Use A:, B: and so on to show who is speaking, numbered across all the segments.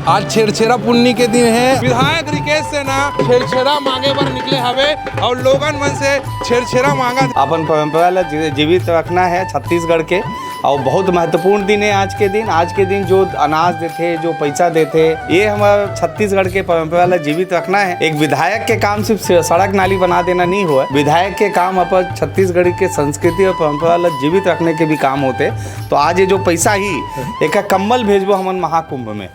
A: आज छेरछेरा पुन्नी के दिन है। विधायक रिकेश सेना छेरछेरा मांगे पर निकले हवे और लोगन मन से छेरछेरा मांगा।
B: अपन परंपरा ला जीवित रखना है छत्तीसगढ़ के, और बहुत महत्वपूर्ण दिन है आज के दिन। आज के दिन जो अनाज देते, जो पैसा देते, ये हमारा छत्तीसगढ़ के परंपरा ला जीवित रखना है। एक विधायक के काम सिर्फ सड़क नाली बना देना नहीं हुआ, विधायक के काम अपन छत्तीसगढ़ के संस्कृति और परंपरा ला जीवित रखने के भी काम होते। तो आज ये जो पैसा ही एक कम्बल भेजबो हमन महाकुंभ में।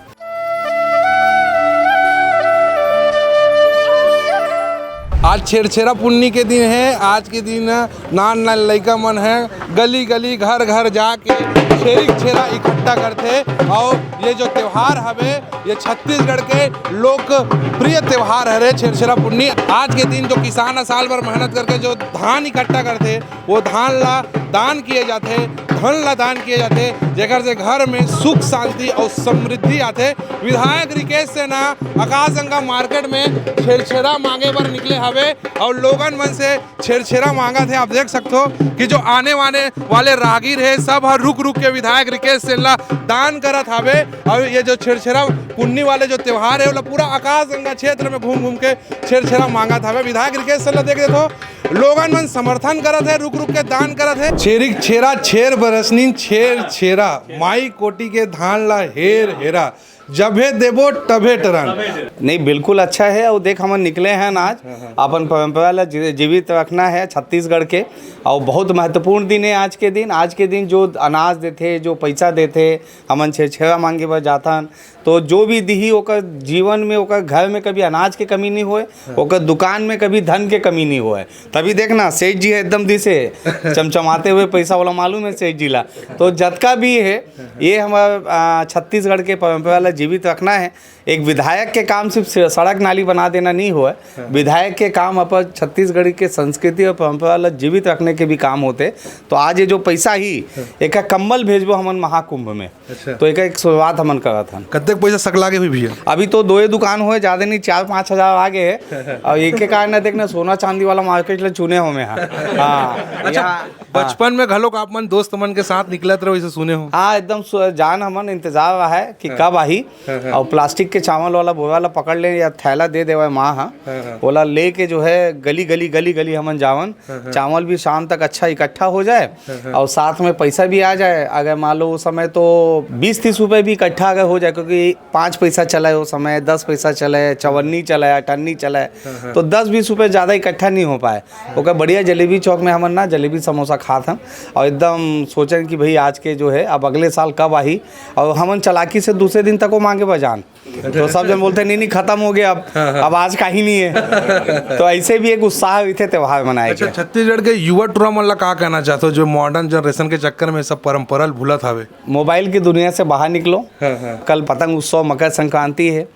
A: आज छेरछेरा पुन्नी के दिन है। आज के दिन नान नान लइका मन है गली गली घर घर जाके छेरिक छेरा इकट्ठा करते। और ये जो त्यौहार हवे ये छत्तीसगढ़ के लोकप्रिय त्यौहार है छेरछेरा पुन्नी। आज के दिन जो किसान साल भर मेहनत करके जो धान इकट्ठा करते, वो धान ला दान किए जाते, धन ला दान किए जाते, जेकर से घर में सुख शांति और समृद्धि आते। विधायक रिकेश सेना आकाशगंगा मार्केट में छेरछेरा मांगे पर निकले हवे और लोगन मन से छेरछेरा मांगा थे। आप देख सकते हो कि जो आने वाले राहगीर है सब हर रुक रुक के विधायक रिकेश सेना दान करत हवे। और ये जो छेरछेरा पुन्नी वाले जो त्यौहार है वो पूरा आकाशगंगा क्षेत्र में घूम घूम के छेरछेरा मांगा था। विधायक रिकेश सेना देख देखो लोगन मन समर्थन करत है, रुक रुक के दान करत है। छेरिक छेरा छेर बरसनीन छेर छेरा माई कोटी के धान ला हेर हेरा, जबे देबो तबे टरन।
B: नहीं, बिल्कुल अच्छा है। और देख हम निकले हैं आज अपन परंपरा ला जीवित रखना है छत्तीसगढ़ के, और बहुत महत्वपूर्ण दिन है आज के दिन। आज के दिन जो अनाज देते, जो पैसा देते, हमन छेरछेरा मांगे बर जाथन, तो जो भी दिही ओकर जीवन में, ओकर घर में कभी अनाज के कमी नहीं होए, ओकर दुकान में कभी धन के कमी नहीं होए। तभी देखना सेठ जी है एकदम दिसे चमचमाते हुए पैसा वाला मालूम है सेठ जी ला। तो जतका भी है ये हमारा छत्तीसगढ़ के परंपरा ला जीवित रखना है। एक विधायक के काम सिर्फ सड़क नाली बना देना नहीं हुआ, विधायक के काम अपन छत्तीसगढ़ के संस्कृति और परंपरा ला जीवित रखने के भी काम होते। तो आज ये जो पैसा ही एक कम्बल भेजबो हमन महाकुंभ में। तो एक शुरुआत हमन करा था।
A: कत्ते पैसा सकला के हुई भैया?
B: अभी तो 2 दुकान हुए, ज्यादा नहीं, 4-5 हजार आगे है। और एक के कारण देखना सोना चांदी वाला मार्केट ले चुने हो में।
A: अच्छा, बचपन में घलोक आप मन दोस्त मन के साथ निकलत रहो, इसे सुने हो?
B: हाँ, एकदम जान हमन इंतजार रहा है कि कब आई। और प्लास्टिक के चावल वाला बोरा वाला पकड़ ले या थैला दे देवे माँ, हाँ बोला लेके जो है गली गली हमन जावन, चावल भी शाम तक अच्छा इकट्ठा हो जाए और साथ में पैसा भी आ जाए। अगर मान लो उस समय तो 20-30 रुपए भी इकट्ठा अगर हो जाए, क्योंकि 5 पैसा चला है उस समय, 10 पैसा चला है, चवन्नी चला है, अठन्नी चला है, तो 10-20 रुपए ज़्यादा इकट्ठा नहीं हो पाए। ओकर बढ़िया जलेबी चौक में हमन ना जलेबी समोसा खात हम, और एकदम सोचें कि भाई आज के जो है अब अगले साल कब आई। और हमन चलाकी से दूसरे दिन तक वो मांगे बजान, तो सब जन बोलते नहीं खत्म हो गया, अब आज का ही नहीं है। तो ऐसे भी एक उत्साह थे त्यौहार मनाए।
A: अच्छा, छत्तीसगढ़ के युवा टूरा मन ला का कहना चाहते हो जो मॉडर्न जनरेशन के चक्कर में सब परंपरा भूलत हवे?
B: मोबाइल की दुनिया से बाहर निकलो। कल पतंग उत्सव, मकर संक्रांति है।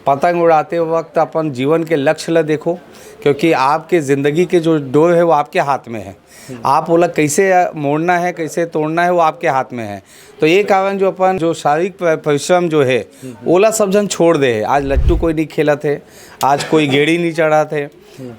B: पतंग उड़ाते वक्त अपन जीवन के लक्ष्य ला देखो, क्योंकि आपके ज़िंदगी के जो डोर है वो आपके हाथ में है। आप बोला कैसे मोड़ना है, कैसे तोड़ना है, वो आपके हाथ में है। तो ये कारण जो अपन जो शारीरिक परिश्रम जो है ओला सब जन छोड़ दे है। आज लट्टू कोई नहीं खेला थे, आज कोई गेड़ी नहीं चढ़ा थे,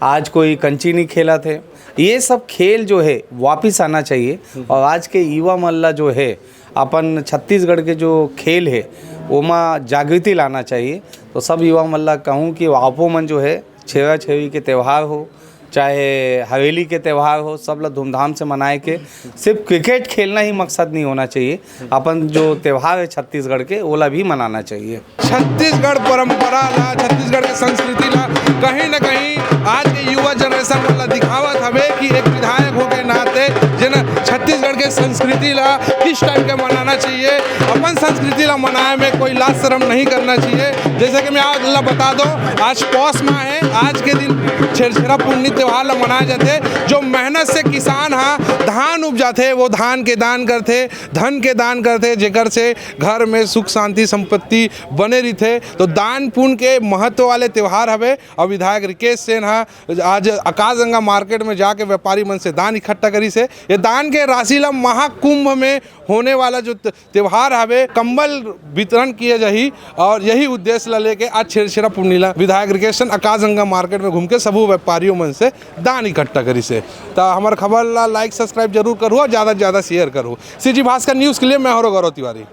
B: आज कोई कंची नहीं खेला थे। ये सब खेल जो है वापस आना चाहिए। और आज के युवा मल्ला जो है अपन छत्तीसगढ़ के जो खेल है ओमा जागृति लाना चाहिए। तो सब युवा मल्ला कहूँ कि आपो मन जो है छेरा छेरी के त्यौहार हो, चाहे हवेली के त्यौहार हो, सब लोग धूमधाम से मनाए के। सिर्फ क्रिकेट खेलना ही मकसद नहीं होना चाहिए, अपन जो त्यौहार है छत्तीसगढ़ के ओला भी मनाना चाहिए।
A: छत्तीसगढ़ परंपरा ला, छत्तीसगढ़ के संस्कृति ला कहीं ना कहीं आज के युवा जनरेशन वाला दिखावत हवे कि एक विधायक हो के नाते जिन छत्तीसगढ़ के संस्कृति ला किस टाइप के मनाना चाहिए। अपन संस्कृति ला मनाए में कोई लाज शर्म नहीं करना चाहिए। जैसे कि मैं आप बता दो, आज पौष माह है, आज के दिन छेरछेरा पुन्नी त्यौहार ला मनाए जाते। जो मेहनत से किसान धान उपजाते वो धान के दान करते, धन के दान करते, जेकर से घर में सुख शांति संपत्ति बने रहते। तो दान पुण्य के महत्व वाले त्यौहार हवे। और विधायक रिकेश सेन आज आकाशगंगा मार्केट में जाके व्यापारी मन से दान इकट्ठा करी से ये दान के राशि ला महाकुंभ में होने वाला जो त्यौहार हवे कंबल वितरण किए जाही। और यही उद्देश्य ला लेके आज छेरछेरा पुन्नी ला विधायक रिकेश सेन आकाशगंगा मार्केट में घूम के सबू व्यापारियों मन से दान इकट्ठा करी से। तो हमारे खबर ला लाइक सब्सक्राइब जरूर करो और ज़्यादा से ज़्यादा शेयर करो। सीजी भास्कर न्यूज़ के लिए मैं हरो गौरव तिवारी।